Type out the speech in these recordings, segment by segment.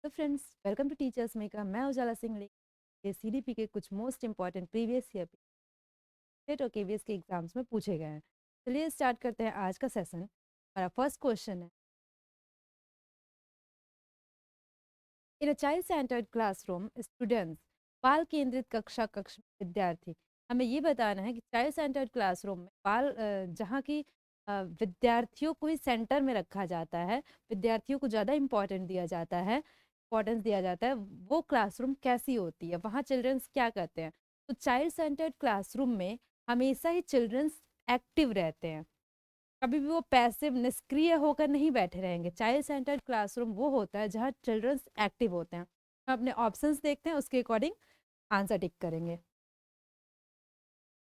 तो friends, welcome to teachers मेका। मैं उजाला सिंह लेके सीडीपी के कुछ most important previous year state और केवीएस के एग्जाम्स में पूछे गए हैं। चलिए स्टार्ट करते हैं आज का सेशन। हमारा फर्स्ट क्वेश्चन है, in a child centred classroom students, बाल केंद्रित कक्ष में विद्यार्थी। हमें ये बताना है कि चाइल्ड सेंटर्ड क्लासरूम में जहाँ की विद्यार्थियों को ही सेंटर में रखा जाता है, विद्यार्थियों को ज़्यादा इम्पोर्टेंस दिया जाता है, वो क्लासरूम कैसी होती है, वहाँ चिल्ड्रंस क्या करते हैं। तो चाइल्ड सेंटर्ड क्लासरूम में हमेशा ही चिल्ड्रंस एक्टिव रहते हैं, कभी भी वो पैसिव निष्क्रिय होकर नहीं बैठे रहेंगे। चाइल्ड सेंटर्ड क्लासरूम वो होता है जहाँ चिल्ड्रंस एक्टिव होते हैं। हम अपने ऑप्शंस देखते हैं, उसके अकॉर्डिंग आंसर टिक करेंगे।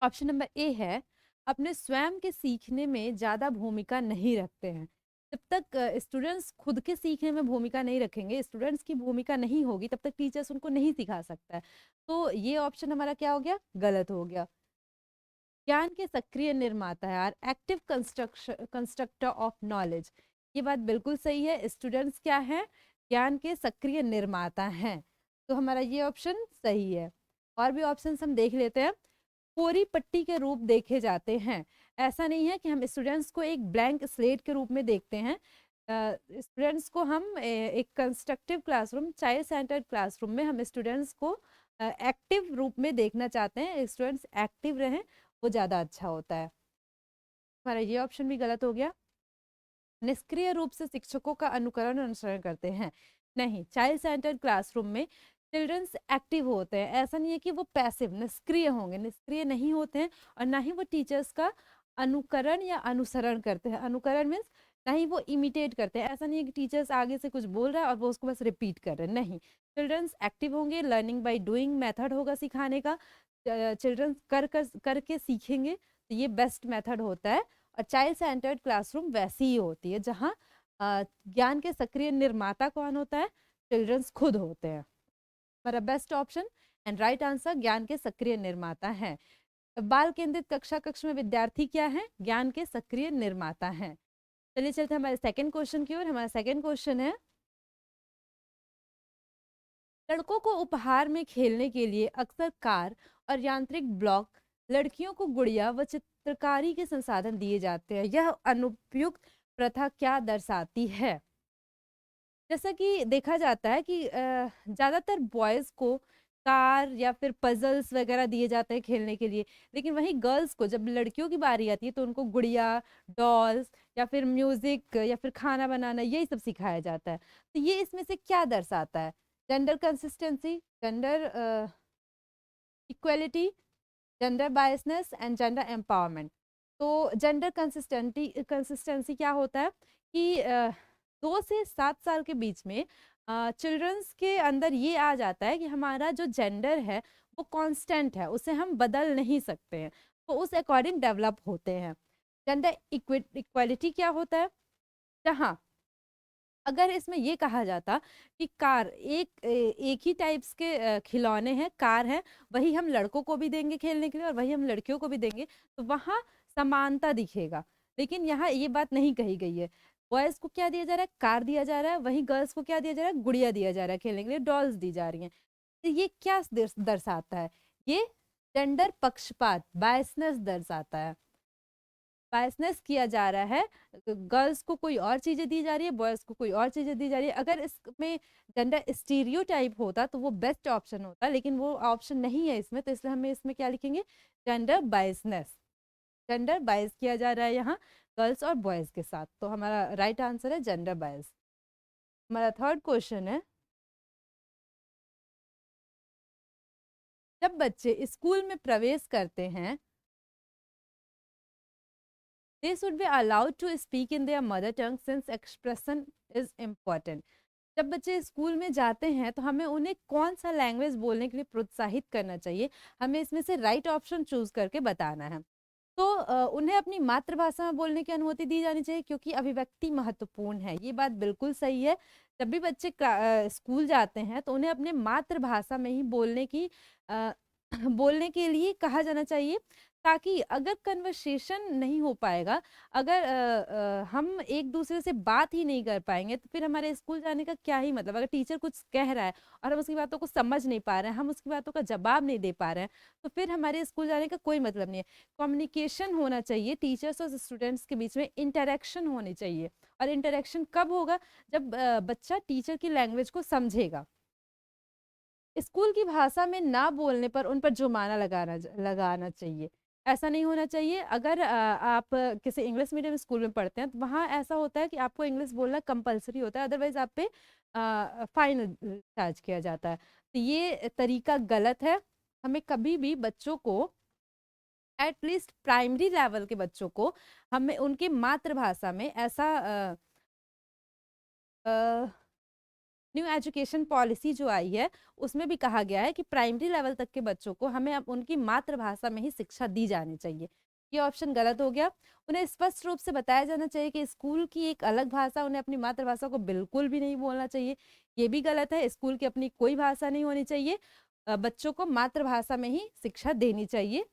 ऑप्शन नंबर ए है, अपने स्वयं के सीखने में ज़्यादा भूमिका नहीं रखते हैं। जब तक स्टूडेंट्स खुद के सीखने में भूमिका नहीं रखेंगे, स्टूडेंट्स की भूमिका नहीं होगी, तब तक टीचर्स उनको नहीं सिखा सकता है। तो ये ऑप्शन हमारा क्या हो गया, गलत हो गया। ज्ञान के सक्रिय निर्माता है, यार एक्टिव कंस्ट्रक्टर ऑफ नॉलेज। ये बात बिल्कुल सही है, स्टूडेंट्स क्या है, ज्ञान के सक्रिय निर्माता हैं। तो हमारा ये ऑप्शन सही है। और भी ऑप्शंस हम देख लेते हैं। कोरी पट्टी के रूप देखे जाते हैं, ऐसा नहीं है कि हम स्टूडेंट्स को एक ब्लैंक स्लेट के रूप में देखते हैं। स्टूडेंट्स को हम एक constructive classroom, child centred classroom में हम स्टूडेंट्स को एक्टिव रूप में देखना चाहते हैं। स्टूडेंट्स एक्टिव रहें, वो ज़्यादा अच्छा होता है। हमारा ये ऑप्शन भी गलत हो गया। निष्क्रिय रूप से शिक्षकों का अनुकरण अनुसरण करते हैं, नहीं, चाइल्ड सेंटर्ड क्लासरूम में चिल्ड्रंस एक्टिव होते हैं। ऐसा नहीं है कि वो पैसिव निष्क्रिय होंगे, निष्क्रिय नहीं होते हैं। और ना ही वो टीचर्स का अनुकरण या अनुसरण करते हैं। अनुकरण मीन्स ना ही वो इमिटेट करते हैं। ऐसा नहीं है कि टीचर्स आगे से कुछ बोल रहा है और वो उसको बस रिपीट कर रहे हैं, नहीं। चिल्ड्रंस एक्टिव होंगे, लर्निंग बाय डूइंग मेथड होगा सिखाने का। चिल्ड्रंस करके सीखेंगे, तो ये बेस्ट मेथड होता है। और चाइल्ड सेंटर्ड क्लासरूम वैसी ही होती है जहाँ ज्ञान के सक्रिय निर्माता कौन होता है, चिल्ड्रंस खुद होते हैं। हमारा best option and right answer ज्ञान के सक्रिय निर्माता है। बाल केंद्रित कक्ष में विद्यार्थी क्या है, ज्ञान के सक्रिय निर्माता हैं। चलिए चलते हैं हमारे सेकंड क्वेश्चन की ओर। हमारा सेकंड क्वेश्चन है, लड़कों को उपहार में खेलने के लिए अक्सर कार और यांत्रिक ब्लॉक, लड़कियों को गुड़िया व चित्रकारी के संसाधन दिए जाते हैं। यह अनुपयुक्त प्रथा क्या दर्शाती है। जैसा कि देखा जाता है कि ज़्यादातर बॉयज़ को कार या फिर पजल्स वगैरह दिए जाते हैं खेलने के लिए, लेकिन वहीं गर्ल्स को जब लड़कियों की बारी आती है तो उनको गुड़िया, डॉल्स या फिर म्यूजिक या फिर खाना बनाना, यही सब सिखाया जाता है। तो ये इसमें से क्या दर्शाता है, gender consistency, gender equality, gender biasness and gender empowerment. तो जेंडर कंसिस्टेंसी क्या होता है कि 2 से 7 साल के बीच में चिल्ड्रंस के अंदर ये आ जाता है कि हमारा जो जेंडर है वो कांस्टेंट है, उसे हम बदल नहीं सकते हैं, तो उस अकॉर्डिंग डेवलप होते हैं। जेंडर इक्वलिटी क्या होता है, जहाँ अगर इसमें ये कहा जाता कि कार एक ही टाइप्स के खिलौने हैं, कार है, वही हम लड़कों को भी देंगे खेलने के लिए और वही हम लड़कियों को भी देंगे, तो वहाँ समानता दिखेगा। लेकिन यहाँ ये बात नहीं कही गई है। बॉयज को क्या दिया जा रहा है, कार दिया जा रहा है, वहीं गर्ल्स को क्या दिया जा रहा है, गुड़िया दिया जा रहा है, खेलने के लिए डॉल्स दी जा रही हैं। तो ये क्या दर्शाता है, ये जेंडर पक्षपात, बायसनेस दर्शाता है। बायसनेस किया जा रहा है, गर्ल्स को कोई और चीजें दी जा रही है, बॉयज को कोई और चीजें दी जा रही है। अगर इसमें जेंडर स्टीरियोटाइप होता तो वो बेस्ट ऑप्शन होता, लेकिन वो ऑप्शन नहीं है इसमें, तो इसलिए हमें इसमें क्या लिखेंगे, जेंडर बायसनेस। जेंडर बायस किया जा रहा है यहाँ गर्ल्स और बॉयज के साथ, तो हमारा राइट आंसर है जेंडर बायस। हमारा थर्ड क्वेश्चन है, जब बच्चे स्कूल में प्रवेश करते हैं, they should be allowed to speak in their mother tongue since expression is important। जब बच्चे स्कूल में जाते हैं तो हमें उन्हें कौन सा लैंग्वेज बोलने के लिए प्रोत्साहित करना चाहिए, हमें इसमें से राइट ऑप्शन चूज करके बताना है। तो उन्हें अपनी मातृभाषा में बोलने की अनुमति दी जानी चाहिए, क्योंकि अभिव्यक्ति महत्वपूर्ण है। ये बात बिल्कुल सही है। जब भी बच्चे स्कूल जाते हैं तो उन्हें अपने मातृभाषा में ही बोलने की बोलने के लिए कहा जाना चाहिए, ताकि अगर कन्वर्सेशन नहीं हो पाएगा, अगर हम एक दूसरे से बात ही नहीं कर पाएंगे, तो फिर हमारे स्कूल जाने का क्या ही मतलब। अगर टीचर कुछ कह रहा है और हम उसकी बातों को समझ नहीं पा रहे हैं, हम उसकी बातों का जवाब नहीं दे पा रहे हैं, तो फिर हमारे स्कूल जाने का कोई मतलब नहीं है। कम्युनिकेशन होना चाहिए टीचर्स और स्टूडेंट्स के बीच में, इंटरेक्शन होनी चाहिए। और इंटरेक्शन कब होगा? जब बच्चा टीचर की लैंग्वेज को समझेगा। स्कूल की भाषा में ना बोलने पर उन पर जुर्माना लगाना लगाना चाहिए। ऐसा नहीं होना चाहिए। अगर आप किसी इंग्लिश मीडियम स्कूल में पढ़ते हैं, तो वहाँ ऐसा होता है कि आपको इंग्लिश बोलना कंपलसरी होता है, अदरवाइज आप पे फाइन चार्ज किया जाता है। तो ये तरीका गलत है। हमें कभी भी बच्चों को, एटलीस्ट प्राइमरी लेवल के बच्चों को, हमें उनकी मातृभाषा में ऐसा न्यू एजुकेशन पॉलिसी जो आई है, उसमें भी कहा गया है कि प्राइमरी लेवल तक के बच्चों को हमें अब उनकी मातृभाषा में ही शिक्षा दी जानी चाहिए। ये ऑप्शन गलत हो गया। उन्हें स्पष्ट रूप से बताया जाना चाहिए कि स्कूल की एक अलग भाषा, उन्हें अपनी मातृभाषा को बिल्कुल भी नहीं बोलना चाहिए। ये भी गलत है। स्कूल की अपनी कोई भाषा नहीं होनी चाहिए। बच्चों को मातृभाषा में ही शिक्षा देनी चाहिए।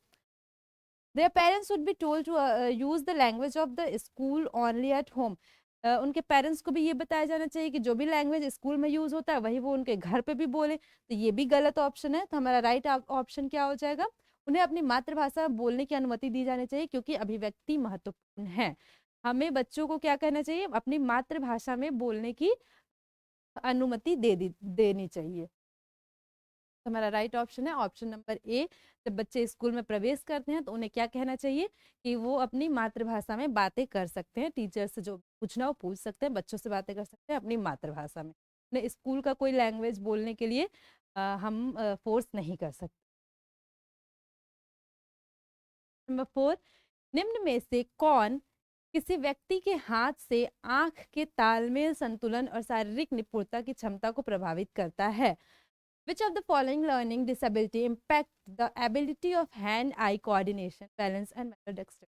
Their parents would be told to use the language of the school only at home. उनके पेरेंट्स को भी ये बताया जाना चाहिए कि जो भी लैंग्वेज स्कूल में यूज होता है वही वो उनके घर पे भी बोले। तो ये भी गलत ऑप्शन है। तो हमारा राइट ऑप्शन क्या हो जाएगा? उन्हें अपनी मातृभाषा बोलने की अनुमति दी जानी चाहिए, क्योंकि अभिव्यक्ति महत्वपूर्ण है। हमें बच्चों को क्या करना चाहिए? अपनी मातृभाषा में बोलने की अनुमति देनी चाहिए। तो हमारा राइट ऑप्शन है ऑप्शन नंबर ए। जब बच्चे स्कूल में प्रवेश करते हैं तो उन्हें क्या कहना चाहिए? कि वो अपनी मातृभाषा में बातें कर सकते हैं। टीचर से जो पूछना हो पूछ सकते हैं, बच्चों से बातें कर सकते हैं अपनी मातृभाषा में। उन्हें स्कूल का कोई लैंग्वेज बोलने के लिए हम फोर्स नहीं कर सकते। नंबर 4, निम्न में से कौन किसी व्यक्ति के हाथ से आंख के तालमेल, संतुलन और शारीरिक निपुणता की क्षमता को प्रभावित करता है? Which of the following learning disability impact the ability of hand-eye coordination, balance and mental dexterity?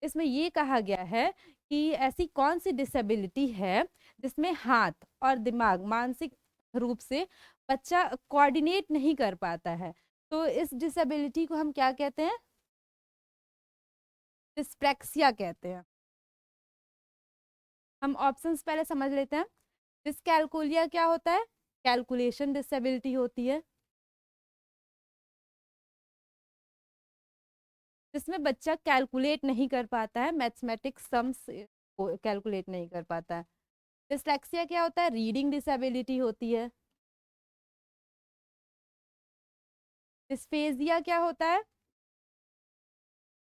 इसमें ये कहा गया है कि ऐसी कौन सी डिसेबिलिटी है जिसमें हाथ और दिमाग मानसिक रूप से बच्चा कोऑर्डिनेट नहीं कर पाता है। तो इस डिसेबिलिटी को हम क्या कहते हैं? डिस्प्रैक्सिया कहते हैं। हम ऑप्शंस पहले समझ लेते हैं। डिसकैलकुलिया क्या होता है? कैलकुलेशन डिसेबिलिटी होती है, जिसमें बच्चा कैलकुलेट नहीं कर पाता है, मैथमेटिक्स सम्स कैलकुलेट नहीं कर पाता है। डिसलेक्सिया क्या होता है? रीडिंग डिसेबिलिटी होती है। डिस्फेजिया क्या होता है?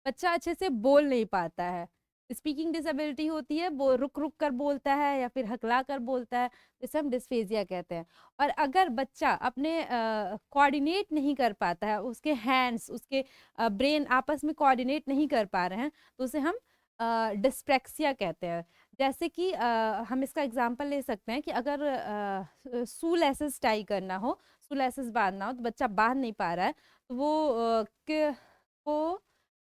बच्चा अच्छे से बोल नहीं पाता है। स्पीकिंग डिसेबिलिटी होती है, वो रुक रुक कर बोलता है या फिर हकला कर बोलता है, जिसे हम डिस्फेजिया कहते हैं। और अगर बच्चा अपने कोऑर्डिनेट नहीं कर पाता है, उसके हैंड्स, उसके ब्रेन आपस में कोऑर्डिनेट नहीं कर पा रहे हैं, तो उसे हम डिस्प्रैक्सिया कहते हैं। जैसे कि हम इसका एग्जांपल ले सकते हैं कि अगर शू लेसेस टाई करना हो, शू लेसेस बांधना हो, तो बच्चा बांध नहीं पा रहा है, तो वो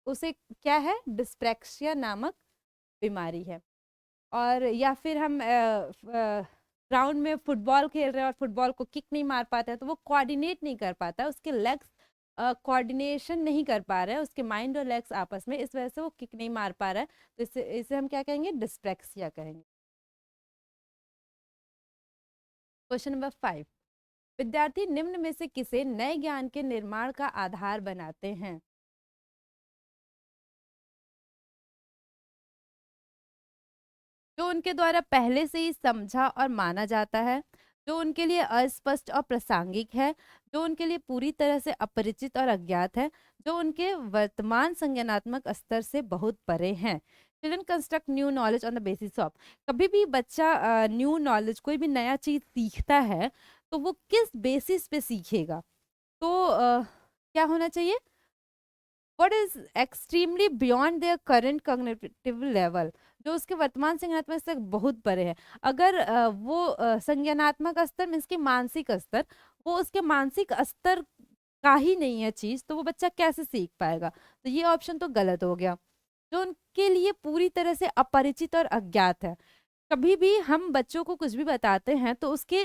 उसे क्या है? डिस्प्रैक्सिया नामक बीमारी है। और या फिर हम ग्राउंड में फुटबॉल खेल रहे हैं और फुटबॉल को किक नहीं मार पाते हैं, तो वो कोऑर्डिनेट नहीं कर पाता है, उसके लेग्स कोऑर्डिनेशन नहीं कर पा रहे हैं, उसके माइंड और लेग्स आपस में, इस वजह से वो किक नहीं मार पा रहा है। तो इसे हम क्या कहेंगे? डिस्प्रैक्सिया कहेंगे। क्वेश्चन नंबर 5, विद्यार्थी निम्न में से किसे नए ज्ञान के निर्माण का आधार बनाते हैं? जो उनके द्वारा पहले से ही समझा और माना जाता है, जो उनके लिए अस्पष्ट और प्रासंगिक है, जो उनके लिए पूरी तरह से अपरिचित और अज्ञात है, जो उनके वर्तमान संज्ञानात्मक स्तर से बहुत परे हैं। Children construct new knowledge on the basis of. कभी भी बच्चा न्यू नॉलेज, कोई भी नया चीज सीखता है, तो वो किस बेसिस पे सीखेगा? तो क्या होना चाहिए? What is extremely beyond their current cognitive level, जो उसके वर्तमान संज्ञानात्मक स्तर बहुत परे है। अगर वो संज्ञानात्मक स्तर मीन्स के मानसिक स्तर, वो उसके मानसिक स्तर का ही नहीं है चीज, तो वो बच्चा कैसे सीख पाएगा? तो ये ऑप्शन तो गलत हो गया। जो उनके लिए पूरी तरह से अपरिचित और अज्ञात है। कभी भी हम बच्चों को कुछ भी बताते हैं तो उसके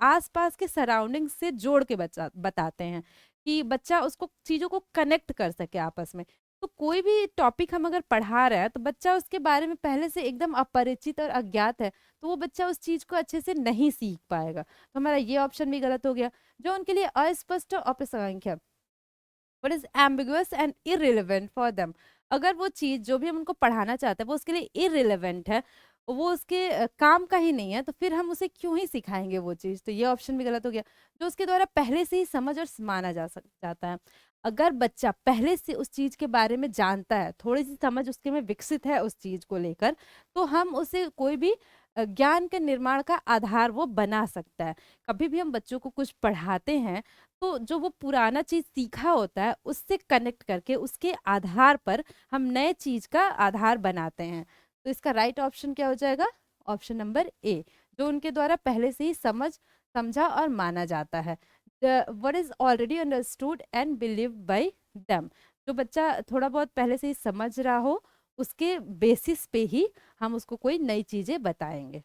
आसपास के सराउंडिंग से जोड़ के बताते हैं, कि बच्चा उसको चीजों को कनेक्ट कर सके आपस में। तो कोई भी टॉपिक हम अगर पढ़ा रहे हैं तो बच्चा उसके बारे में पहले से एकदम अपरिचित और अज्ञात है, तो वो बच्चा उस चीज को अच्छे से नहीं सीख पाएगा। तो हमारा ये ऑप्शन भी गलत हो गया। जो उनके लिए अस्पष्ट और अप्रासंगिक है, what is ambiguous and irrelevant for them. अगर वो चीज जो भी हम उनको पढ़ाना चाहते हैं वो उसके लिए इररिलेवेंट है, वो उसके काम का ही नहीं है, तो फिर हम उसे क्यों ही सिखाएंगे वो चीज। तो ये ऑप्शन भी गलत हो गया। जो उसके द्वारा पहले से ही समझ और माना जाता है। अगर बच्चा पहले से उस चीज के बारे में जानता है, थोड़ी सी समझ उसके में विकसित है उस चीज को लेकर, तो हम उसे कोई भी ज्ञान के निर्माण का आधार वो बना सकता है। कभी भी हम बच्चों को कुछ पढ़ाते हैं तो जो वो पुराना चीज सीखा होता है उससे कनेक्ट करके उसके आधार पर हम नए चीज का आधार बनाते हैं। तो इसका राइट ऑप्शन क्या हो जाएगा? ऑप्शन नंबर ए, जो उनके द्वारा पहले से ही समझा और माना जाता है। What is already understood and believe bye them. जो बच्चा थोड़ा बहुत पहले से ही समझ रहा हो, उसके बेसिस पे ही हम उसको कोई नई चीजें बताएंगे।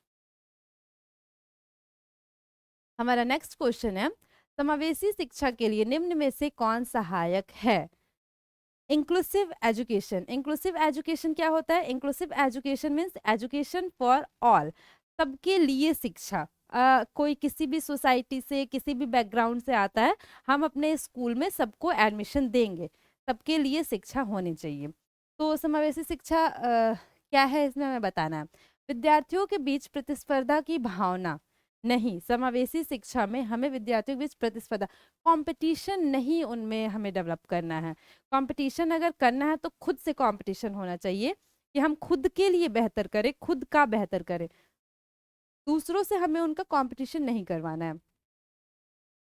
हमारा नेक्स्ट क्वेश्चन है, समावेशी शिक्षा के लिए निम्न में से कौन सहायक है? Inclusive education. इंक्लूसिव एजुकेशन क्या होता है? Inclusive education means education for all, सबके लिए शिक्षा। कोई किसी भी सोसाइटी से, किसी भी बैकग्राउंड से आता है, हम अपने स्कूल में सबको एडमिशन देंगे, सबके लिए शिक्षा होनी चाहिए। तो समावेशी शिक्षा क्या है, इसमें हमें बताना है। विद्यार्थियों के बीच प्रतिस्पर्धा की भावना नहीं, समावेशी शिक्षा में हमें विद्यार्थियों के बीच प्रतिस्पर्धा, कंपटीशन नहीं उनमें हमें डेवलप करना है। कंपटीशन अगर करना है तो खुद से कंपटीशन होना चाहिए, कि हम खुद के लिए बेहतर करें, खुद का बेहतर करें, दूसरों से हमें उनका कंपटीशन नहीं करवाना है।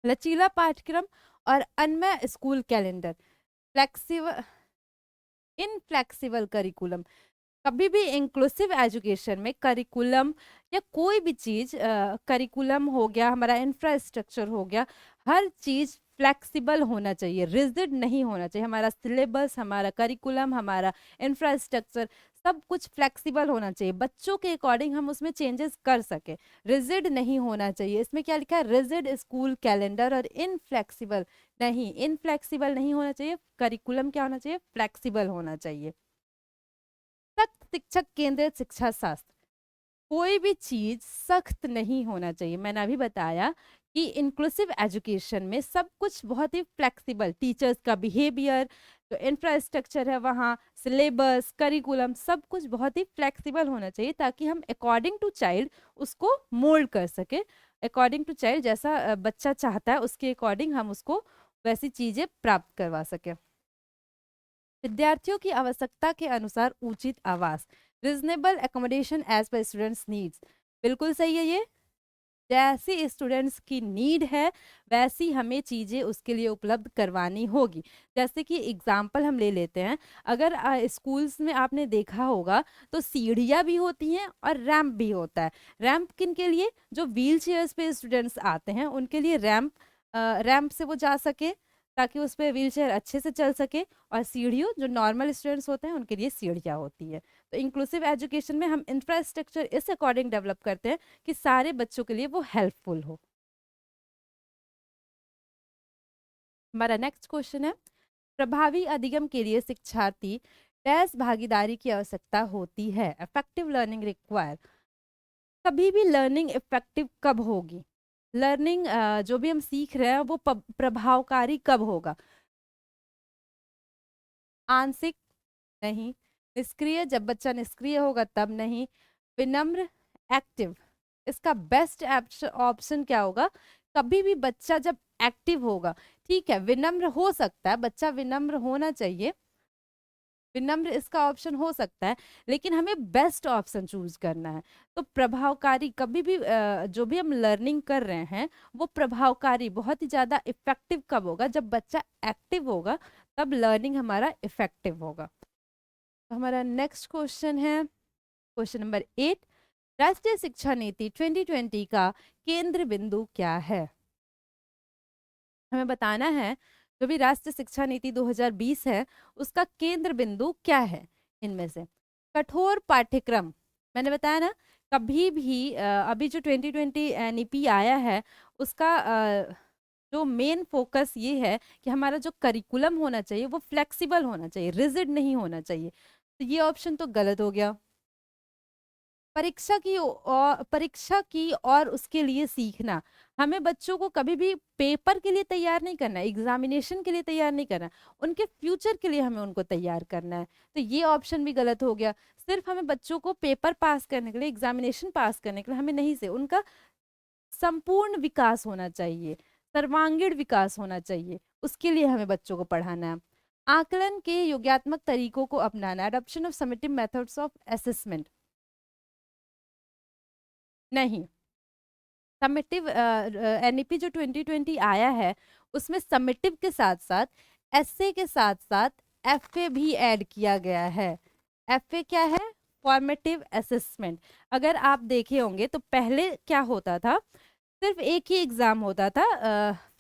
लचीला पाठ्यक्रम और अनमय school calendar, flexible inflexible curriculum. कभी भी इंक्लूसिव एजुकेशन में करिकुलम या कोई भी चीज, करिकुलम हो गया, हमारा इंफ्रास्ट्रक्चर हो गया, हर चीज फ्लेक्सिबल होना चाहिए, रिजिड नहीं होना चाहिए। हमारा सिलेबस, हमारा करिकुलम, हमारा इंफ्रास्ट्रक्चर, सब कुछ फ्लेक्सिबल होना चाहिए, बच्चों के अकॉर्डिंग हम उसमें चेंजेस कर सके। रिजिड नहीं होना चाहिए। इसमें क्या लिखा है? रिजिड स्कूल कैलेंडर और इनफ्लेक्सिबल नहीं, इनफ्लेक्सिबल नहीं होना चाहिए। करिकुलम क्या होना चाहिए? फ्लेक्सिबल होना चाहिए। सख्त शिक्षक केंद्रित शिक्षा शास्त्र, कोई भी चीज सख्त नहीं होना चाहिए। मैंने अभी बताया कि इंक्लूसिव एजुकेशन में सब कुछ बहुत ही फ्लेक्सिबल, टीचर्स का बिहेवियर, जो इंफ्रास्ट्रक्चर है वहाँ, सिलेबस, करिकुलम, सब कुछ बहुत ही फ्लेक्सिबल होना चाहिए, ताकि हम अकॉर्डिंग टू चाइल्ड उसको मोल्ड कर सके। अकॉर्डिंग टू चाइल्ड, जैसा बच्चा चाहता है उसके अकॉर्डिंग हम उसको वैसी चीजें प्राप्त करवा सके। विद्यार्थियों की आवश्यकता के अनुसार उचित आवास, reasonable accommodation as per students needs. बिल्कुल सही है ये। जैसी स्टूडेंट्स की नीड है वैसी हमें चीज़ें उसके लिए उपलब्ध करवानी होगी। जैसे कि एग्जाम्पल हम ले लेते हैं, अगर स्कूल्स में आपने देखा होगा तो सीढ़ियाँ भी होती हैं और रैंप भी होता है। रैंप किन के लिए? जो व्हील चेयर्स पे स्टूडेंट्स आते हैं उनके लिए रैंप, रैंप से वो जा सके, ताकि उस पर व्हील चेयर अच्छे से चल सके। और सीढ़ियों, जो नॉर्मल स्टूडेंट्स होते हैं उनके लिए सीढ़ियाँ होती है। तो इंक्लूसिव एजुकेशन में हम इंफ्रास्ट्रक्चर इस अकॉर्डिंग डेवलप करते हैं कि सारे बच्चों के लिए वो हेल्पफुल हो। हमारा नेक्स्ट क्वेश्चन है, प्रभावी अधिगम के लिए शिक्षार्थी डैश भागीदारी की आवश्यकता होती है, इफेक्टिव लर्निंग रिक्वायर। कभी भी लर्निंग इफेक्टिव कब होगी? लर्निंग जो भी हम सीख रहे हैं वो प्रभावकारी कब होगा? आंशिक नहीं, निष्क्रिय, जब बच्चा निष्क्रिय होगा तब नहीं, विनम्र, एक्टिव। इसका बेस्ट ऑप्शन क्या होगा? कभी भी बच्चा जब एक्टिव होगा। ठीक है, विनम्र हो सकता है, बच्चा विनम्र होना चाहिए, विनम्र इसका ऑप्शन हो सकता है, लेकिन हमें बेस्ट ऑप्शन चूज करना है। तो प्रभावकारी, कभी भी जो भी हम लर्निंग कर रहे हैं वो प्रभावकारी, बहुत ही ज्यादा इफेक्टिव कब होगा? जब बच्चा एक्टिव होगा, तब लर्निंग हमारा इफेक्टिव होगा। तो हमारा नेक्स्ट क्वेश्चन है क्वेश्चन नंबर 8, राष्ट्रीय शिक्षा नीति 2020 का केंद्र बिंदु क्या है? हमें बताना है जो भी राष्ट्रीय शिक्षा नीति 2020 है उसका केंद्र बिंदु क्या है। इनमें से कठोर पाठ्यक्रम, मैंने बताया ना, कभी भी अभी जो 2020 एनईपी आया है उसका जो मेन फोकस ये है कि हमारा जो करिकुलम होना चाहिए वो फ्लेक्सिबल होना चाहिए, रिजिड नहीं होना चाहिए। तो ये ऑप्शन तो गलत हो गया। परीक्षा की और उसके लिए सीखना, हमें बच्चों को कभी भी पेपर के लिए तैयार नहीं करना है, एग्जामिनेशन के लिए तैयार नहीं करना है, उनके फ्यूचर के लिए हमें उनको तैयार करना है। तो ये ऑप्शन भी गलत हो गया। सिर्फ हमें बच्चों को पेपर पास करने के लिए, एग्जामिनेशन पास करने के लिए हमें नहीं, से उनका संपूर्ण विकास होना चाहिए, सर्वांगीण विकास होना चाहिए, उसके लिए हमें बच्चों को पढ़ाना है। आकलन के योगात्मक तरीकों को अपनाना, adoption of summative methods of assessment, नहीं। समेटिव एनईपी जो 2020 आया है उसमें समेटिव के साथ साथ एसए के साथ साथ एफए भी ऐड किया गया है। एफए क्या है? Formative assessment. अगर आप देखे होंगे तो पहले क्या होता था, सिर्फ एक ही एग्जाम होता था,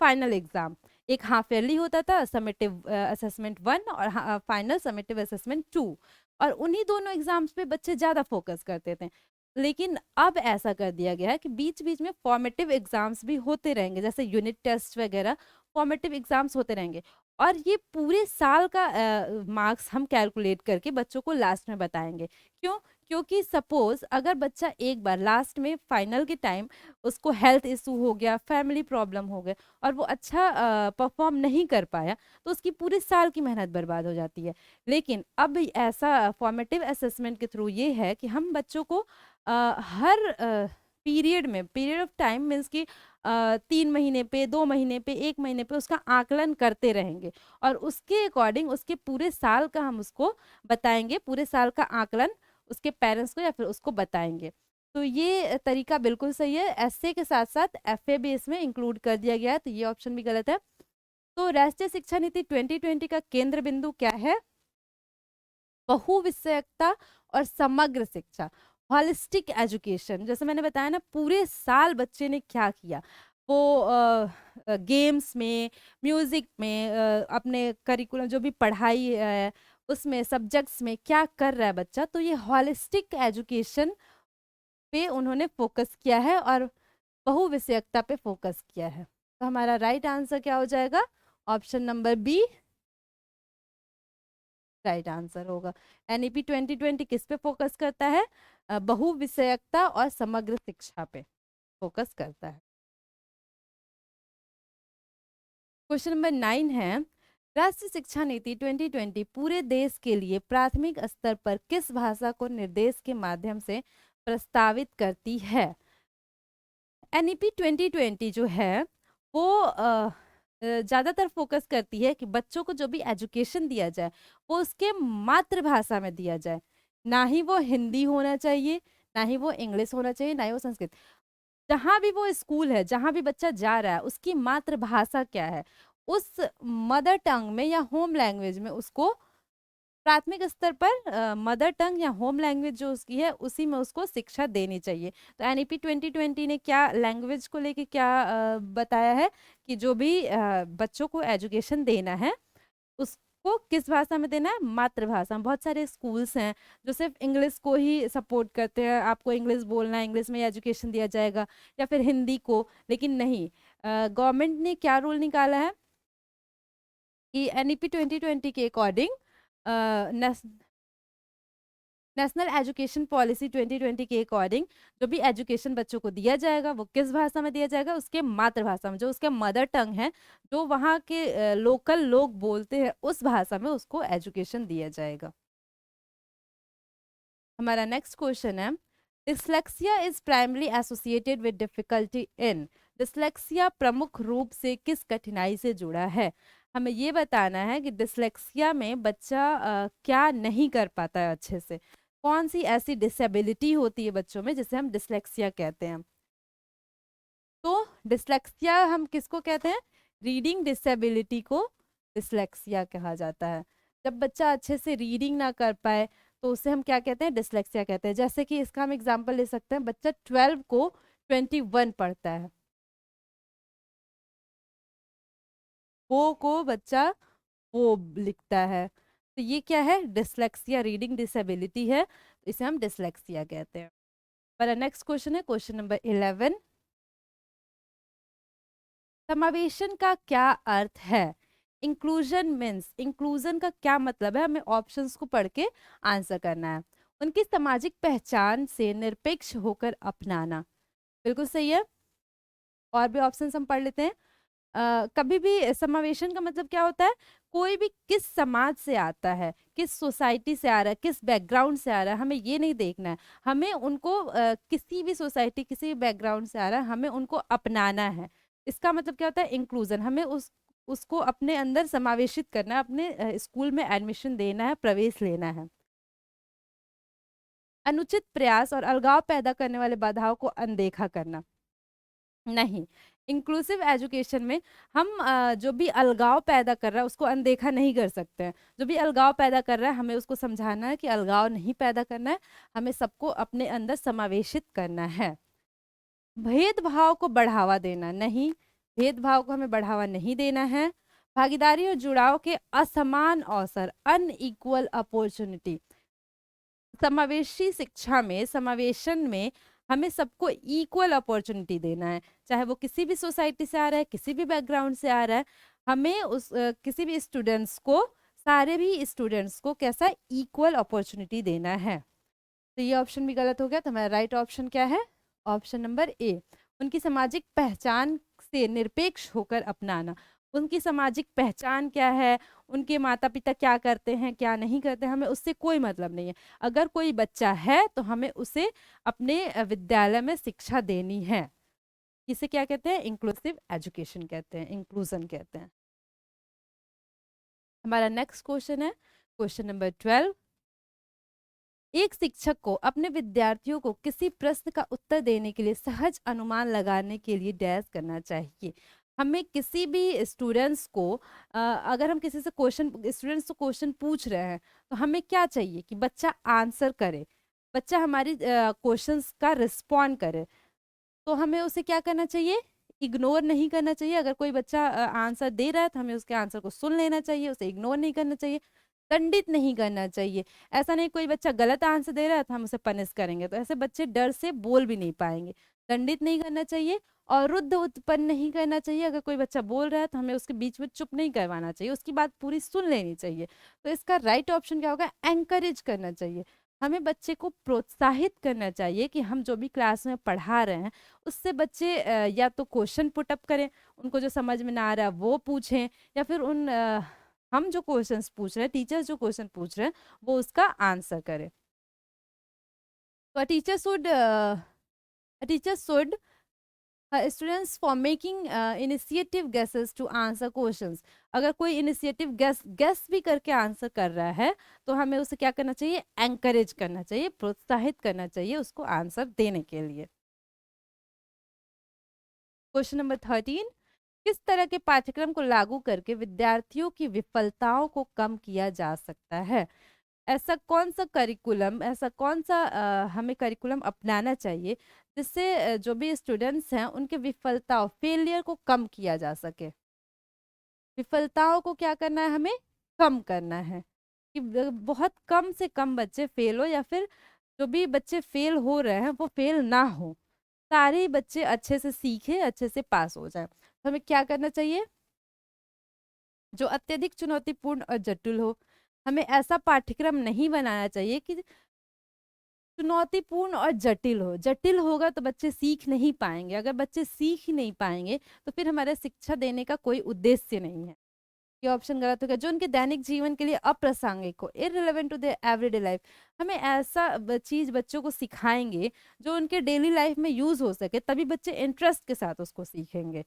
फाइनल एग्जाम। एक हाफ ईयरली होता था, समेटिव असेसमेंट 1 और फाइनल समेटिव असेसमेंट 2, और उन्हीं दोनों एग्जाम्स पे बच्चे ज्यादा फोकस करते थे। लेकिन अब ऐसा कर दिया गया है कि बीच बीच में फॉर्मेटिव एग्जाम्स भी होते रहेंगे, जैसे यूनिट टेस्ट वगैरह, फॉर्मेटिव एग्जाम्स होते रहेंगे। और ये पूरे साल का मार्क्स हम कैलकुलेट करके बच्चों को लास्ट में बताएंगे। क्यों? क्योंकि सपोज अगर बच्चा एक बार लास्ट में फाइनल के टाइम उसको हेल्थ इशू हो गया, फैमिली प्रॉब्लम हो गया, और वो अच्छा परफॉर्म नहीं कर पाया, तो उसकी पूरे साल की मेहनत बर्बाद हो जाती है। लेकिन अब ऐसा फॉर्मेटिव असेसमेंट के थ्रू ये है कि हम बच्चों को हर पीरियड में, पीरियड ऑफ टाइम मीन्स कि 3 महीने पे, 2 महीने पे, 1 महीने पे उसका आकलन करते रहेंगे, और उसके अकॉर्डिंग उसके पूरे साल का हम उसको बताएंगे, पूरे साल का आकलन उसके पेरेंट्स को या फिर उसको बताएंगे। तो ये तरीका बिल्कुल सही है। एसए के साथ साथ एफए भी इसमें इंक्लूड कर दिया गया है, तो ये ऑप्शन भी गलत है। तो राष्ट्रीय शिक्षा नीति 2020 का केंद्र बिंदु क्या है? बहुविषयकता और समग्र शिक्षा, हॉलिस्टिक एजुकेशन। जैसे मैंने बताया ना, पूरे साल बच्चे ने क्या किया, वो गेम्स में, म्यूजिक में, अपने करिकुलम जो भी पढ़ाई है उसमें, सब्जेक्ट्स में क्या कर रहा है बच्चा, तो ये हॉलिस्टिक एजुकेशन पे उन्होंने फोकस किया है और बहुविषयकता पे फोकस किया है। तो हमारा राइट आंसर क्या हो जाएगा? Option number B right answer होगा। एनईपी 2020 किस पे फोकस करता है? बहुविषयकता और समग्र शिक्षा पे फोकस करता है। क्वेश्चन नंबर 9 है, राष्ट्रीय शिक्षा नीति 2020 पूरे देश के लिए प्राथमिक स्तर पर किस भाषा को निर्देश के माध्यम से प्रस्तावित करती है? एनईपी 2020 जो है वो ज्यादातर फोकस करती है कि बच्चों को जो भी एजुकेशन दिया जाए वो उसके मातृभाषा में दिया जाए। ना ही वो हिंदी होना चाहिए, ना ही वो इंग्लिश होना चाहिए, ना ही वो संस्कृत। जहां भी वो स्कूल है, जहां भी बच्चा जा रहा है, उसकी मातृभाषा क्या है, उस मदर टंग में या होम लैंग्वेज में उसको प्राथमिक स्तर पर मदर टंग या होम लैंग्वेज जो उसकी है उसी में उसको शिक्षा देनी चाहिए। तो एनईपी 2020 ने क्या लैंग्वेज को लेके क्या बताया है कि जो भी बच्चों को एजुकेशन देना है उसको किस भाषा में देना है? मातृभाषा में। बहुत सारे स्कूल्स हैं जो सिर्फ इंग्लिश को ही सपोर्ट करते हैं, आपको इंग्लिश बोलना है, इंग्लिश में एजुकेशन दिया जाएगा, या फिर हिंदी को। लेकिन नहीं, गवर्नमेंट ने क्या रूल निकाला है कि एनईपी 2020 के अकॉर्डिंग नेशनल एजुकेशन पॉलिसी 2020 के अकॉर्डिंग जो भी एजुकेशन बच्चों को दिया जाएगा वो किस भाषा में दिया जाएगा? उसके मातृभाषा में, जो उसके मदर टंग है, जो वहाँ के लोकल लोग बोलते हैं, उस भाषा में उसको एजुकेशन दिया जाएगा। हमारा नेक्स्ट क्वेश्चन है, dyslexia is primary associated with difficulty in. Dyslexia प्रमुख रूप से किस कठिनाई से जुड़ा है? हमें ये बताना है कि डिसलेक्सिया में बच्चा क्या नहीं कर पाता है अच्छे से, कौन सी ऐसी डिसेबिलिटी होती है बच्चों में जिसे हम डिसलेक्सिया कहते हैं। तो डिसलेक्सिया हम किसको कहते हैं? रीडिंग डिसेबिलिटी को डिसलेक्सिया कहा जाता है। जब बच्चा अच्छे से रीडिंग ना कर पाए तो उसे हम क्या कहते हैं? डिसलेक्सिया कहते हैं। जैसे कि इसका हम एग्जांपल ले सकते हैं, बच्चा 12 को 21 पढ़ता है, वो को बच्चा वो लिखता है, तो ये क्या है? डिसलेक्सिया, रीडिंग डिसेबिलिटी है, तो इसे हम डिसलेक्सिया कहते हैं। पर नेक्स्ट क्वेश्चन है क्वेश्चन नंबर 11। समावेशन का क्या अर्थ है? इंक्लूजन मीन्स, इंक्लूजन का क्या मतलब है? हमें ऑप्शंस को पढ़ के आंसर करना है। उनकी सामाजिक पहचान से निरपेक्ष होकर अपनाना, बिल्कुल सही है। और भी ऑप्शंस हम पढ़ लेते हैं। कभी भी समावेशन का मतलब क्या होता है? कोई भी किस समाज से आता है, किस सोसाइटी से आ रहा है, किस बैकग्राउंड से आ रहा है, हमें ये नहीं देखना है। हमें उनको किसी भी सोसाइटी, किसी भी बैकग्राउंड से आ रहा है, हमें उनको अपनाना है। इसका मतलब क्या होता है? इंक्लूजन। हमें उसको अपने अंदर समावेशित करना है, अपने स्कूल में एडमिशन देना है, प्रवेश लेना है। अनुचित प्रयास और अलगाव पैदा करने वाले बाधाओं को अनदेखा करना, नहीं। इंक्लूसिव एजुकेशन में हम जो भी अलगाव पैदा कर रहा है उसको अनदेखा नहीं कर सकते हैं। जो भी अलगाव पैदा कर रहा है हमें उसको समझाना है कि अलगाव नहीं पैदा करना है, हमें सबको अपने अंदर समावेशित करना है। भेदभाव को बढ़ावा देना, नहीं। भेदभाव को हमें बढ़ावा नहीं देना है। भागीदारी और जुड़ाव के असमान अवसर, अनइक्वल अपॉर्चुनिटी। समावेशी शिक्षा में, समावेशन में हमें सबको इक्वल अपॉर्चुनिटी देना है, चाहे वो किसी भी सोसाइटी से आ रहा है, किसी भी बैकग्राउंड से आ रहा है। हमें किसी भी स्टूडेंट्स को, सारे भी स्टूडेंट्स को कैसा इक्वल अपॉर्चुनिटी देना है। तो ये ऑप्शन भी गलत हो गया, तो हमारा राइट ऑप्शन क्या है? Option number A. उनकी सामाजिक पहचान से निरपेक्ष होकर अपनाना। उनकी सामाजिक पहचान क्या है, उनके माता पिता क्या करते हैं, क्या नहीं करते, हमें उससे कोई मतलब नहीं है। अगर कोई बच्चा है तो हमें उसे अपने विद्यालय में शिक्षा देनी है। इसे क्या कहते हैं? इंक्लूसिव एजुकेशन कहते हैं, इंक्लूजन कहते हैं। हमारा नेक्स्ट क्वेश्चन है क्वेश्चन नंबर 12। एक शिक्षक को अपने विद्यार्थियों को किसी प्रश्न का उत्तर देने के लिए सहज अनुमान लगाने के लिए डैश करना चाहिए। हमें किसी भी स्टूडेंट्स को अगर हम किसी से क्वेश्चन, स्टूडेंट्स से क्वेश्चन पूछ रहे हैं, तो हमें क्या चाहिए कि बच्चा आंसर करे, बच्चा हमारी क्वेश्चंस का रिस्पॉन्ड करे। तो हमें उसे क्या करना चाहिए? इग्नोर नहीं करना चाहिए। अगर कोई बच्चा आंसर दे रहा है तो हमें उसके आंसर को सुन लेना चाहिए, उसे इग्नोर नहीं करना चाहिए, दंडित नहीं करना चाहिए। ऐसा नहीं कोई बच्चा गलत आंसर दे रहा है तो हम उसे पनिश करेंगे, तो ऐसे बच्चे डर से बोल भी नहीं पाएंगे। दंडित नहीं करना चाहिए और रुद्ध उत्पन्न नहीं करना चाहिए। अगर कोई बच्चा बोल रहा है तो हमें उसके बीच में चुप नहीं करवाना चाहिए, उसकी बात पूरी सुन लेनी चाहिए। तो इसका राइट ऑप्शन क्या होगा? एनकरेज करना चाहिए। हमें बच्चे को प्रोत्साहित करना चाहिए कि हम जो भी क्लास में पढ़ा रहे हैं उससे बच्चे या तो क्वेश्चन पुटअप करें, उनको जो समझ में ना आ रहा है वो पूछें, या फिर हम जो क्वेश्चंस पूछ रहे हैं, टीचर्स जो क्वेश्चन पूछ रहे हैं, वो उसका आंसर करें। तो teacher should students for making initiative guesses to answer questions. अगर कोई इनिशिएटिव गेस भी करके आंसर कर रहा है तो हमें उसे क्या करना चाहिए? एंकरेज करना चाहिए, प्रोत्साहित करना चाहिए उसको आंसर देने के लिए। Question number 13। किस तरह के पाठ्यक्रम को लागू करके विद्यार्थियों की विफलताओं को कम किया जा सकता है? ऐसा कौन सा करिकुलम, ऐसा कौन सा हमें करिकुलम अपनाना चाहिए जिससे जो भी स्टूडेंट्स हैं उनके विफलताओं, फेलियर को कम किया जा सके। विफलताओं को क्या करना है? हमें कम करना है कि बहुत कम से कम बच्चे फेल हो, या फिर जो भी बच्चे फेल हो रहे हैं वो फेल ना हो, सारे ही बच्चे अच्छे से सीखे, अच्छे से पास हो जाए। तो हमें क्या करना चाहिए? जो अत्यधिक चुनौतीपूर्ण और जटिल हो, हमें ऐसा पाठ्यक्रम नहीं बनाना चाहिए कि चुनौतीपूर्ण और जटिल हो। जटिल होगा तो बच्चे सीख नहीं पाएंगे, अगर बच्चे सीख ही नहीं पाएंगे तो फिर हमारे शिक्षा देने का कोई उद्देश्य नहीं है। ये ऑप्शन गलत हो गया। जो उनके दैनिक जीवन के लिए अप्रासंगिक हो, irrelevant to their everyday life, हमें ऐसा चीज बच्चों को सिखाएंगे जो उनके डेली लाइफ में यूज हो सके, तभी बच्चे इंटरेस्ट के साथ उसको सीखेंगे।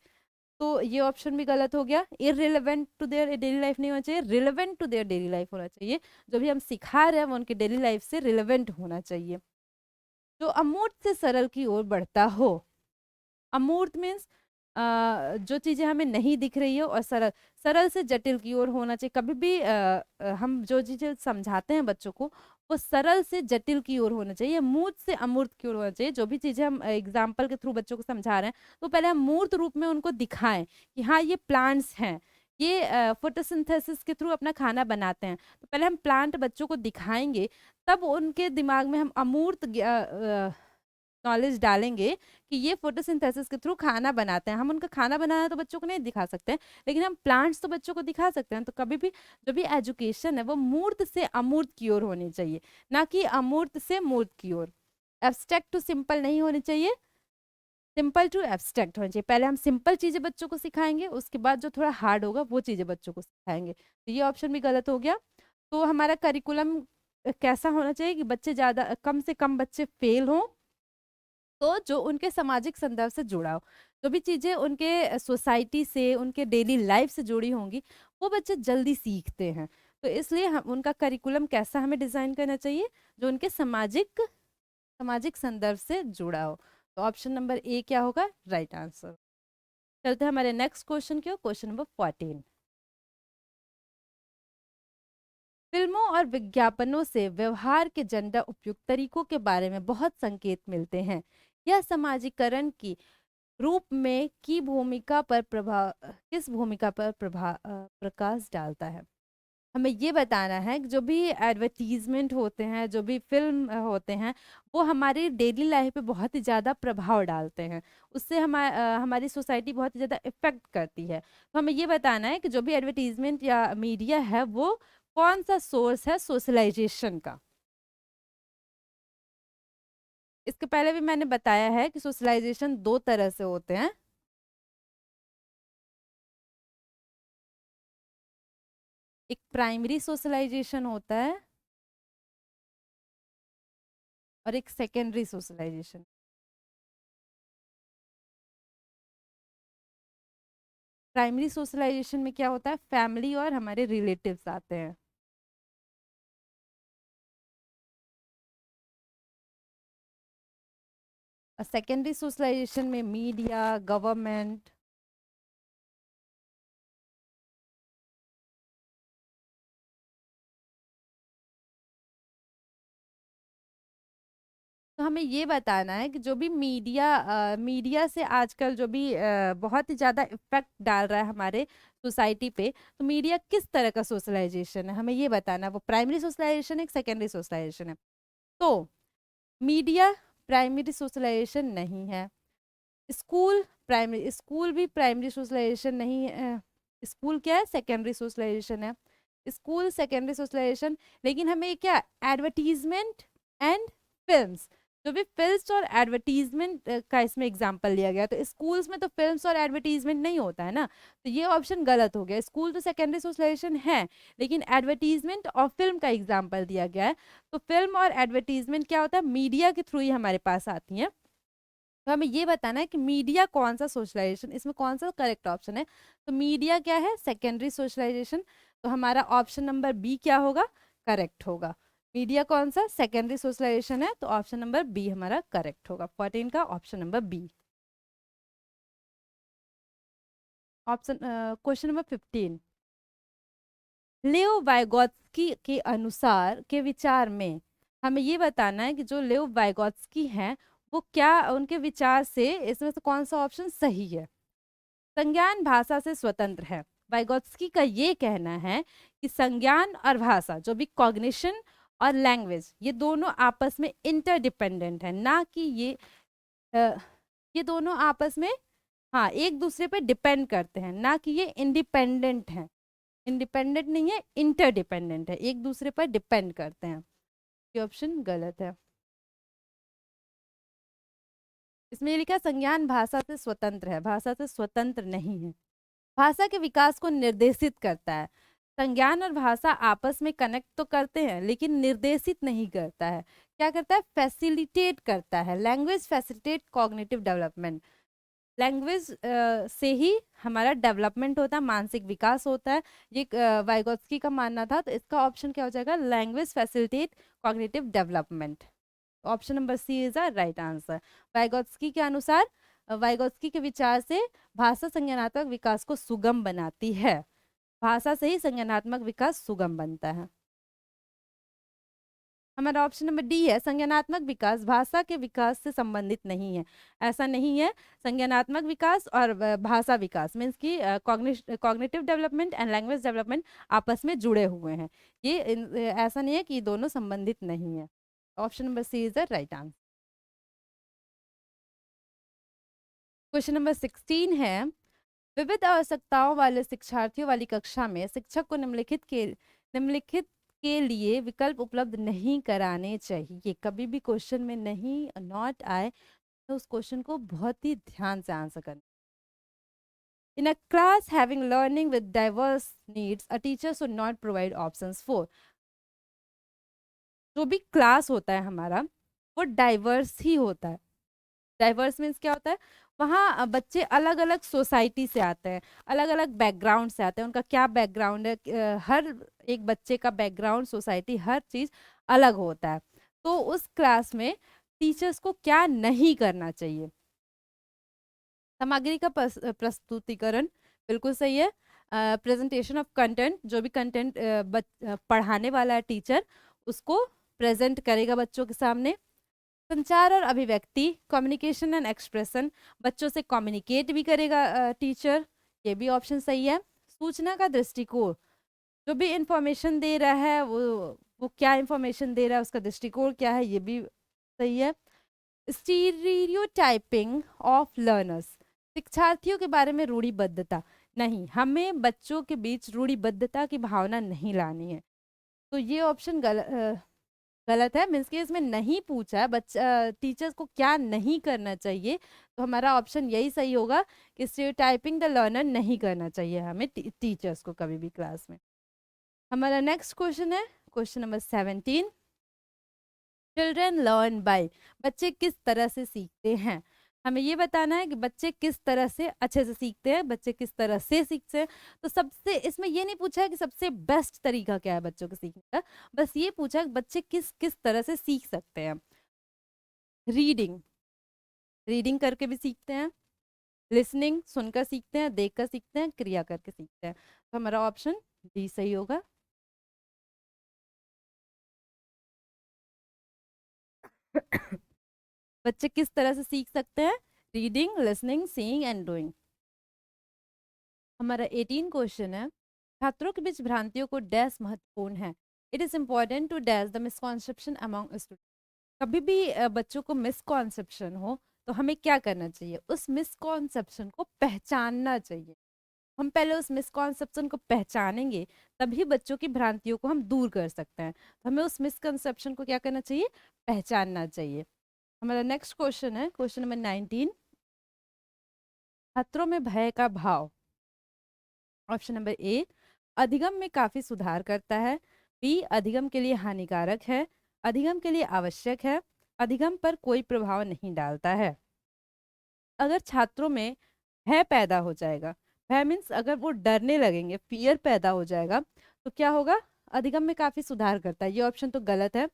तो ये ऑप्शन भी गलत हो गया। Irrelevant to their daily life नहीं होना चाहिए, relevant to their daily life होना चाहिए। जो भी हम सिखा रहे हैं वो उनके डेली लाइफ से रिलेवेंट होना चाहिए। जो अमूर्त से सरल की ओर बढ़ता हो। अमूर्त मीन्स जो चीजें हमें नहीं दिख रही है, और सरल, सरल से जटिल की ओर होना चाहिए। कभी भी हम जो चीजें समझाते हैं बच्चों को वो सरल से जटिल की ओर होना चाहिए, मूर्त से अमूर्त की ओर होना चाहिए। जो भी चीजें हम एग्जाम्पल के थ्रू बच्चों को समझा रहे हैं तो पहले हम मूर्त रूप में उनको दिखाएं कि हाँ ये प्लांट्स हैं, ये फोटोसिंथेसिस के थ्रू अपना खाना बनाते हैं। तो पहले हम प्लांट बच्चों को दिखाएंगे, तब उनके दिमाग में हम अमूर्त नॉलेज डालेंगे कि ये फोटोसिंथेसिस के थ्रू खाना बनाते हैं, हम उनका खाना बनाना तो बच्चों को नहीं दिखा सकते हैं, लेकिन हम प्लांट्स तो बच्चों को दिखा सकते हैं। तो कभी भी जो भी एजुकेशन है वो मूर्त से अमूर्त की ओर होनी चाहिए, ना कि अमूर्त से मूर्त की ओर। एब्स्ट्रैक्ट टू सिंपल नहीं होनी चाहिए, सिंपल टू एब्स्ट्रैक्ट होना चाहिए। पहले हम सिंपल चीजें बच्चों को सिखाएंगे, उसके बाद जो थोड़ा हार्ड होगा वो चीजें बच्चों को सिखाएंगे। तो ये ऑप्शन भी गलत हो गया। तो हमारा करिकुलम कैसा होना चाहिए कि बच्चे ज्यादा कम से कम बच्चे फेल हों, तो जो उनके सामाजिक संदर्भ से जुड़ा हो, जो भी चीजें उनके सोसाइटी से, उनके डेली लाइफ से जुड़ी होंगी, वो बच्चे जल्दी सीखते हैं। तो इसलिए हम उनका करिकुलम कैसा हमें डिजाइन करना चाहिए, जो उनके सामाजिक सामाजिक संदर्भ से जुड़ा हो। तो ऑप्शन नंबर ए क्या होगा, राइट आंसर। चलते हैं हमारे नेक्स्ट क्वेश्चन की ओर, क्वेश्चन नंबर 14। फिल्मों और विज्ञापनों से व्यवहार के जेंडर उपयुक्त तरीकों के बारे में बहुत संकेत मिलते हैं। यह समाजीकरण की रूप में की भूमिका पर प्रभाव, किस भूमिका पर प्रकाश डालता है। हमें ये बताना है कि जो भी एडवर्टीजमेंट होते हैं, जो भी फिल्म होते हैं, वो हमारी डेली लाइफ पे बहुत ही ज़्यादा प्रभाव डालते हैं, उससे हमारी सोसाइटी बहुत ही ज़्यादा इफेक्ट करती है। तो हमें ये बताना है कि जो भी एडवर्टीजमेंट या मीडिया है वो कौन सा सोर्स है सोशलाइजेशन का। इसके पहले भी मैंने बताया है कि सोशलाइजेशन दो तरह से होते हैं। एक प्राइमरी सोशलाइजेशन होता है और एक सेकेंडरी सोशलाइजेशन। प्राइमरी सोशलाइजेशन में क्या होता है, फैमिली और हमारे रिलेटिव्स आते हैं। और सेकेंडरी सोशलाइजेशन में मीडिया, गवर्नमेंट, तो हमें ये बताना है कि जो भी मीडिया से आजकल जो भी बहुत ही ज्यादा इफेक्ट डाल रहा है हमारे सोसाइटी पे, तो मीडिया किस तरह का सोशलाइजेशन है, हमें ये बताना है। वो प्राइमरी सोशलाइजेशन है, सेकेंडरी सोशलाइजेशन है। तो मीडिया प्राइमरी सोशलाइजेशन नहीं है। स्कूल भी प्राइमरी सोशलाइजेशन नहीं है। स्कूल क्या है, सेकेंडरी सोशलाइजेशन है। स्कूल सेकेंडरी सोशलाइजेशन, लेकिन हमें क्या, एडवर्टीजमेंट एंड फिल्म्स, जो भी फिल्म्स और एडवर्टीजमेंट का इसमें एग्जांपल लिया गया, तो स्कूल्स में तो फिल्म्स और एडवर्टीजमेंट नहीं होता है ना, तो ये ऑप्शन गलत हो गया। स्कूल तो सेकेंडरी सोशलाइजेशन है, लेकिन एडवर्टीजमेंट और फिल्म का एग्जाम्पल दिया गया है। तो फिल्म और एडवर्टीजमेंट क्या होता है, मीडिया के थ्रू ही हमारे पास आती है। तो हमें ये बताना है कि मीडिया कौन सा सोशलाइजेशन, इसमें कौन सा करेक्ट ऑप्शन है। तो मीडिया क्या है, सेकेंडरी सोशलाइजेशन। तो हमारा ऑप्शन नंबर बी क्या होगा, करेक्ट होगा। मीडिया कौन सा, सेकेंडरी सोशलाइजेशन है, तो ऑप्शन नंबर बी हमारा करेक्ट होगा। 14 का option number B. Option question number 15। Leo Vygotsky के अनुसार के विचार में, हमें ये बताना है कि जो लियो वाइगोत्स्की हैं वो क्या, उनके विचार से इसमें से कौन सा ऑप्शन सही है। संज्ञान भाषा से स्वतंत्र है। वाइगोत्स्की का ये कहना है कि संज्ञान और भाषा, जो भी कॉग्निशन और लैंग्वेज, ये दोनों आपस में इंटरडिपेंडेंट है, ना कि अ, ये दोनों आपस में, हाँ, एक दूसरे पे डिपेंड करते हैं, ना कि ये इंडिपेंडेंट हैं। इंडिपेंडेंट नहीं है, इंटरडिपेंडेंट है, एक दूसरे पर डिपेंड करते हैं। ये ऑप्शन गलत है। इसमें ये लिखा है संज्ञान भाषा से स्वतंत्र है, भाषा से स्वतंत्र नहीं है। भाषा के विकास को निर्देशित करता है। संज्ञान और भाषा आपस में कनेक्ट तो करते हैं, लेकिन निर्देशित नहीं करता है। क्या करता है, फैसिलिटेट करता है। Language facilitate cognitive development. Language से ही हमारा डेवलपमेंट होता है, मानसिक विकास होता है। ये वाइगोत्स्की का मानना था। तो इसका ऑप्शन क्या हो जाएगा, language facilitate cognitive development. Option number C is the right answer. Vygotsky के अनुसार, वाइगोत्स्की के विचार से भाषा संज्ञानात्मक विकास को सुगम बनाती है। भाषा से ही संज्ञानात्मक विकास सुगम बनता है। हमारा ऑप्शन नंबर डी है, संज्ञानात्मक विकास भाषा के विकास से संबंधित नहीं है। ऐसा नहीं है। संज्ञानात्मक विकास और भाषा विकास मीन्स की cognitive development and language development आपस में जुड़े हुए हैं। ऐसा नहीं है कि ये दोनों संबंधित नहीं है। Option number C is the right answer. Question number 16 है, विविध आवश्यकताओं वाले शिक्षार्थियों वाली कक्षा में शिक्षक को निम्नलिखित के लिए विकल्प उपलब्ध नहीं कराने चाहिए। कभी भी क्वेश्चन में नहीं नॉट आए तो उस क्वेश्चन को बहुत ही ध्यान से आंसर करना। In a class having learning with diverse needs, a teacher should not provide options for। जो भी क्लास होता है हमारा वो डाइवर्स ही होता है। डाइवर्स मीन्स क्या होता है, वहाँ बच्चे अलग अलग सोसाइटी से आते हैं, अलग अलग बैकग्राउंड से आते हैं। उनका क्या बैकग्राउंड है, हर एक बच्चे का बैकग्राउंड, सोसाइटी, हर चीज अलग होता है। तो उस क्लास में टीचर्स को क्या नहीं करना चाहिए? सामग्री का प्रस्तुतिकरण बिल्कुल सही है। प्रेजेंटेशन ऑफ कंटेंट, जो भी कंटेंट पढ़ाने वाला है टीचर उसको प्रेजेंट करेगा बच्चों के सामने। संचार और अभिव्यक्ति, कम्युनिकेशन एंड एक्सप्रेशन, बच्चों से कम्युनिकेट भी करेगा टीचर, ये भी ऑप्शन सही है। सूचना का दृष्टिकोण, जो भी इंफॉर्मेशन दे रहा है वो क्या इंफॉर्मेशन दे रहा है, उसका दृष्टिकोण क्या है, ये भी सही है। स्टीरियोटाइपिंग ऑफ लर्नर्स, शिक्षार्थियों के बारे में रूढ़िबद्धता, नहीं, हमें बच्चों के बीच रूढ़िबद्धता की भावना नहीं लानी है। तो ये ऑप्शन गलत है। मीन्स के इसमें नहीं पूछा है बच्चा टीचर्स को क्या नहीं करना चाहिए, तो हमारा ऑप्शन यही सही होगा कि स्टीरियोटाइपिंग द लर्नर नहीं करना चाहिए हमें टीचर्स को कभी भी क्लास में। हमारा नेक्स्ट क्वेश्चन है question number 17, children learn by, बच्चे किस तरह से सीखते हैं। हमें ये बताना है कि बच्चे किस तरह से अच्छे से सीखते हैं, बच्चे किस तरह से सीखते हैं। तो सबसे इसमें ये नहीं पूछा है कि सबसे बेस्ट तरीका क्या है बच्चों को सीखने का, बस ये पूछा है कि बच्चे किस किस तरह से सीख सकते हैं। रीडिंग, रीडिंग करके भी सीखते हैं। लिसनिंग, सुनकर सीखते हैं। देखकर सीखते हैं। क्रिया करके सीखते हैं। तो हमारा ऑप्शन डी सही होगा। बच्चे किस तरह से सीख सकते हैं? Reading, listening, seeing and doing. हमारा 18 क्वेश्चन है, छात्रों के बीच भ्रांतियों को डैश महत्वपूर्ण है। It is important to dash the misconception among student. कभी भी बच्चों को मिसकॉन्सेप्शन हो तो हमें क्या करना चाहिए, उस मिसकॉन्सेप्शन को पहचानना चाहिए। हम पहले उस मिसकॉन्सेप्शन को पहचानेंगे तभी बच्चों की भ्रांतियों को हम दूर कर सकते हैं। तो हमें उस मिसकॉन्सेप्शन को क्या करना चाहिए, पहचानना चाहिए। हमारा नेक्स्ट क्वेश्चन है क्वेश्चन नंबर 19, छात्रों में भय का भाव। ऑप्शन नंबर ए, अधिगम में काफी सुधार करता है। बी, अधिगम के लिए हानिकारक है। अधिगम के लिए आवश्यक है। अधिगम पर कोई प्रभाव नहीं डालता है। अगर छात्रों में भय पैदा हो जाएगा, भय मीन्स अगर वो डरने लगेंगे, फियर पैदा हो जाएगा, तो क्या होगा, अधिगम में काफी सुधार करता है, ये ऑप्शन तो गलत है।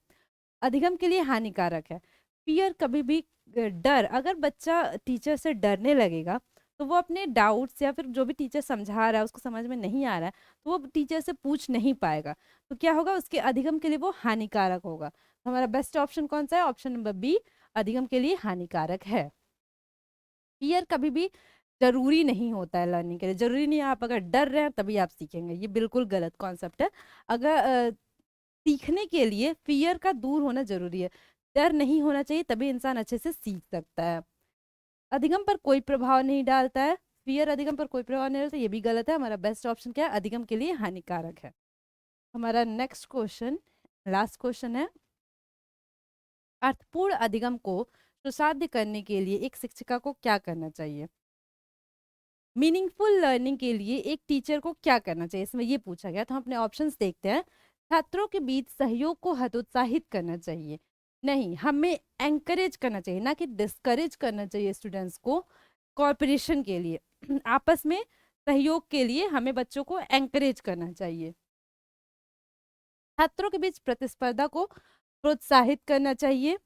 अधिगम के लिए हानिकारक है। फियर कभी भी डर, अगर बच्चा टीचर से डरने लगेगा तो वो अपने डाउट्स या फिर जो भी टीचर समझा रहा है उसको समझ में नहीं आ रहा है तो वो टीचर से पूछ नहीं पाएगा, तो क्या होगा, उसके अधिगम के लिए वो हानिकारक होगा। तो हमारा बेस्ट ऑप्शन कौन सा है, ऑप्शन नंबर बी, अधिगम के लिए हानिकारक है। फियर कभी भी जरूरी नहीं होता है लर्निंग के लिए, जरूरी नहीं है आप अगर डर रहे हैं तभी आप सीखेंगे, ये बिल्कुल गलत कॉन्सेप्ट है। अगर सीखने के लिए फियर का दूर होना जरूरी है, डर नहीं होना चाहिए, तभी इंसान अच्छे से सीख सकता है। अधिगम पर कोई प्रभाव नहीं डालता है, फियर अधिगम पर कोई प्रभाव नहीं डालता, ये भी गलत है। हमारा बेस्ट ऑप्शन क्या है, अधिगम के लिए हानिकारक है। हमारा नेक्स्ट क्वेश्चन, लास्ट क्वेश्चन है, अर्थपूर्ण अधिगम को सुसाध्य करने के लिए एक शिक्षिका को क्या करना चाहिए। मीनिंगफुल लर्निंग के लिए एक टीचर को क्या करना चाहिए, इसमें ये पूछा गया। तो हम अपने ऑप्शंस देखते हैं। छात्रों के बीच सहयोग को हतोत्साहित करना चाहिए, नहीं, हमें एंकरेज करना चाहिए, ना कि डिस्करेज करना चाहिए स्टूडेंट्स को। कॉरपोरेशन के लिए आपस में सहयोग के लिए हमें बच्चों को एंकरेज करना चाहिए। छात्रों के बीच प्रतिस्पर्धा को प्रोत्साहित करना चाहिए।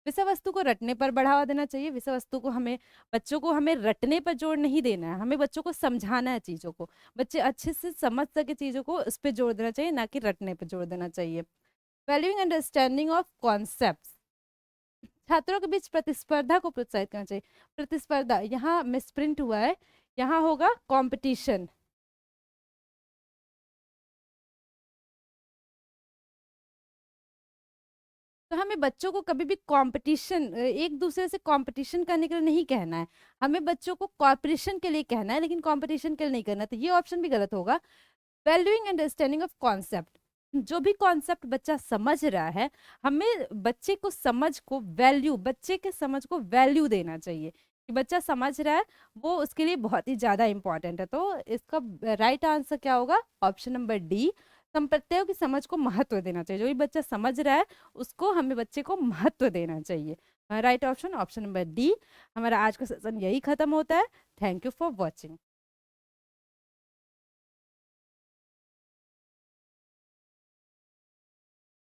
विषय वस्तु को रटने पर बढ़ावा देना चाहिए। विषय वस्तु को हमें, बच्चों को हमें रटने पर जोर नहीं देना है, हमें बच्चों को समझाना है चीज़ों को, बच्चे अच्छे से समझ सके चीज़ों को, उस पर जोर देना चाहिए, ना कि रटने पर जोर देना चाहिए। वैल्यूइंग अंडरस्टैंडिंग ऑफ कॉन्सेप्ट्स, छात्रों के बीच प्रतिस्पर्धा को प्रोत्साहित करना चाहिए। प्रतिस्पर्धा यहाँ मिसप्रिंट हुआ है, यहाँ होगा कॉम्पिटिशन। तो हमें बच्चों को कभी भी कंपटीशन, एक दूसरे से कंपटीशन करने के लिए नहीं कहना है, हमें बच्चों को कॉपरेशन के लिए कहना है, लेकिन कंपटीशन के लिए नहीं करना। तो ये ऑप्शन भी गलत होगा। वैल्यूइंग अंडरस्टैंडिंग ऑफ कॉन्सेप्ट, जो भी कॉन्सेप्ट बच्चा समझ रहा है, हमें बच्चे को समझ को वैल्यू, बच्चे के समझ को वैल्यू देना चाहिए कि बच्चा समझ रहा है, वो उसके लिए बहुत ही ज्यादा इंपॉर्टेंट है। तो इसका राइट आंसर क्या होगा? ऑप्शन नंबर डी, संप्रत्ययों की समझ को महत्व देना चाहिए। जो भी बच्चा समझ रहा है उसको, हमें बच्चे को महत्व देना चाहिए। Right option, option number D. हमारा आज का सेशन यही खत्म होता है। Thank you for watching.